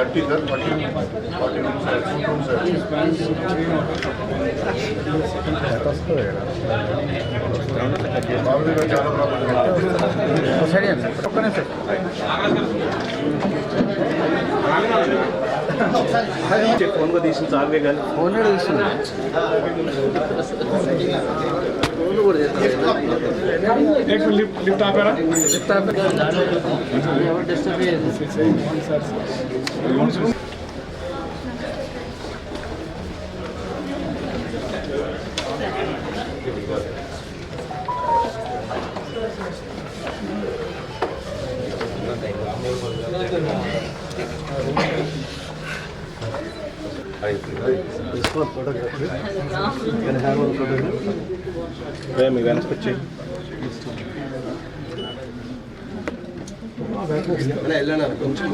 30 sir, 40 rooms sir, 2 rooms sir. బాబు చాలా problem సరే అండి ఒక్క నిమిషం फोन को తీసిన చావే కానీ ఫోన్ తీసుకున్నా एक लिफ्ट आपेरा इसको photography can have one photograph way me वेनस వచ్చి అలా వెళ్ళనా కొంచెం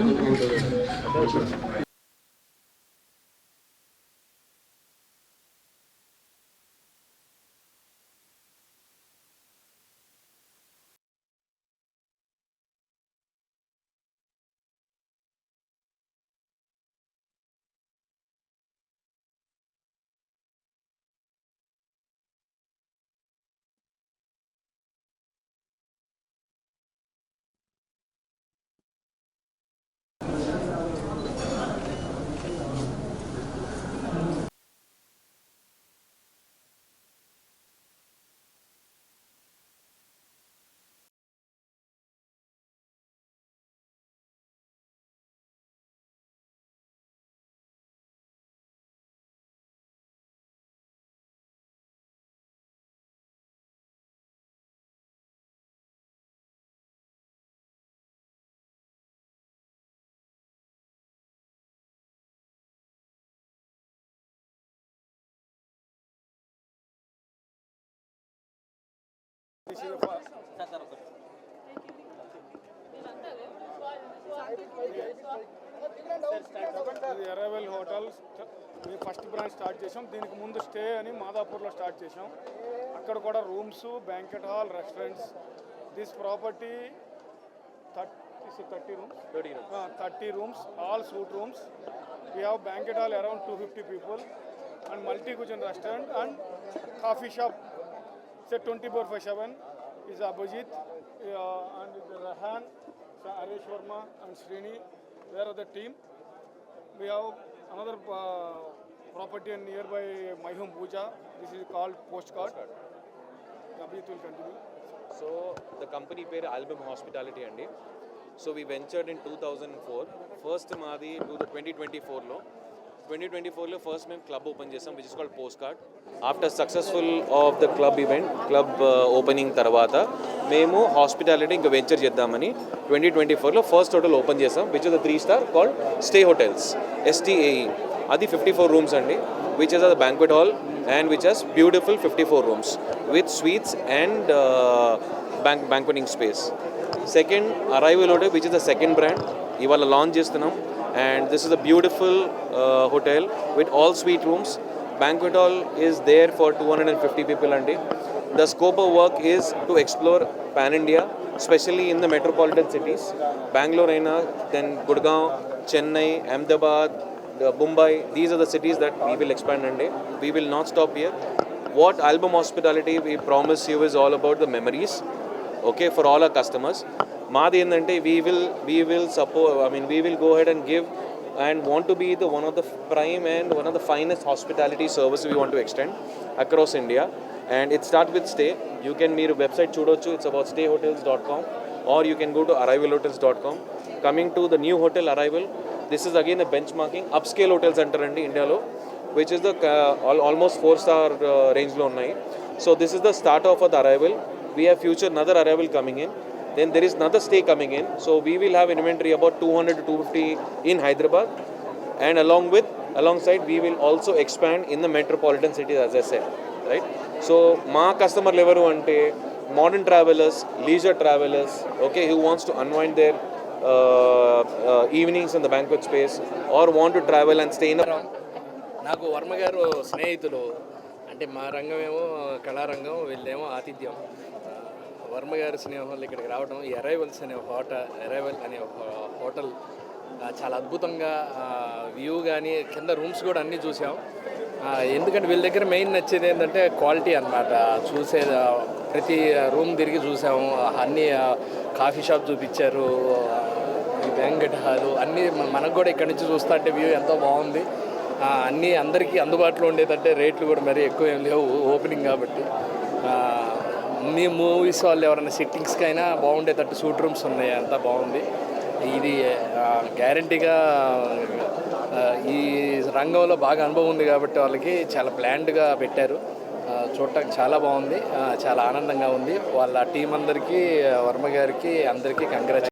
arrival hotel first branch start చేసాం. దీనికి ముందు స్టే అని మాదాపూర్లో స్టార్ట్ చేసాం. అక్కడ కూడా rooms, banquet hall, restaurants. This property 30 rooms, all suite rooms. We have banquet hall around 250 people and multi-cuisine restaurant and coffee shop. Say 24/7 is Abhijit and Rahan, Aresh Verma and Srini. They are the team. We have another property nearby Maihum Puja. This is called Postcard. Abhijit will continue. So the company పేరు album hospitality అండి. So we ventured in 2004. First మాది 2024లో first మేము club open చేసాం which is called post card. After successful of the club event, club opening తర్వాత మేము hospitality ఇంకా venture చేద్దామని 2024లో first hotel open చేసాం which is the 3 star called stay hotels, STAE. అది 54 rooms అండి, which is a banquet hall and which has beautiful 54 rooms with suites and banqueting space. Second, Arrival Hotel, which is the second brand. ఇవాళ launch చేస్తున్నాం and this is a beautiful hotel with all suite rooms. Banquet hall is there for 250 people అండి. The scope of work is to explore pan India, especially in the metropolitan cities. Bangalore aina, then Gurgaon, Chennai, Ahmedabad, Mumbai. These are the cities that we will expand and we will not stop here. What Album Hospitality we promise you is all about the memories, okay, for all our customers. Maadi endante we will support, we will go ahead and give and want to be the one of the prime and one of the finest hospitality services we want to extend across India. And it starts with stay. You can meer website chudochu, it's about stayhotels.com, or you can go to arrivalhotels.com. Coming to the new hotel Arrival, this is again a benchmarking upscale hotels antarandi India lo, which is the almost 4-star range lo unnai. So this is the start of the Arrival. We have future another Arrival coming in, then there is another stay coming in. So we will have inventory about 200 to 250 in Hyderabad, and alongside we will also expand in the metropolitan cities, as I said, right? So ma customer level ante modern travelers, leisure travelers, okay, who wants to unwind their evenings in the banquet space or want to travel and stay in a... నాకు వర్మ గారు స్నేహితులు. అంటే మా రంగమేమో కళారంగం, వీళ్ళేమో ఆతిథ్యం. వర్మ గారి స్నేహం వల్ల ఇక్కడికి రావడం, ఈ అరైవల్ అనే హోటల్ చాలా అద్భుతంగా వ్యూ కానీ కింద రూమ్స్ కూడా అన్నీ చూసాం. ఎందుకంటే వీళ్ళ దగ్గర మెయిన్ నచ్చేది ఏంటంటే క్వాలిటీ అన్నమాట. చూసే ప్రతి రూమ్ తిరిగి చూసాము, అన్నీ కాఫీ షాప్ చూపించారు, ఈ బ్యాంకెట్ హాలు అన్నీ మనకు కూడా ఇక్కడ నుంచి చూస్తా అంటే వ్యూ ఎంతో బాగుంది. అన్నీ అందరికీ అందుబాటులో ఉండేదంటే రేట్లు కూడా మరీ ఎక్కువ ఏం లేవు ఓపెనింగ్ కాబట్టి. మీ మూవీస్ వాళ్ళు ఎవరైనా సిట్టింగ్స్కి అయినా బాగుండేటట్టు సూట్ రూమ్స్ ఉన్నాయి, అంతా బాగుంది. ఇది గ్యారంటీగా ఈ రంగంలో బాగా అనుభవం ఉంది కాబట్టి వాళ్ళకి చాలా ప్లాన్డ్గా పెట్టారు. చూడటానికి చాలా బాగుంది, చాలా ఆనందంగా ఉంది. వాళ్ళ టీం అందరికీ, వర్మ గారికి అందరికీ కంగ్రాచులేషన్స్.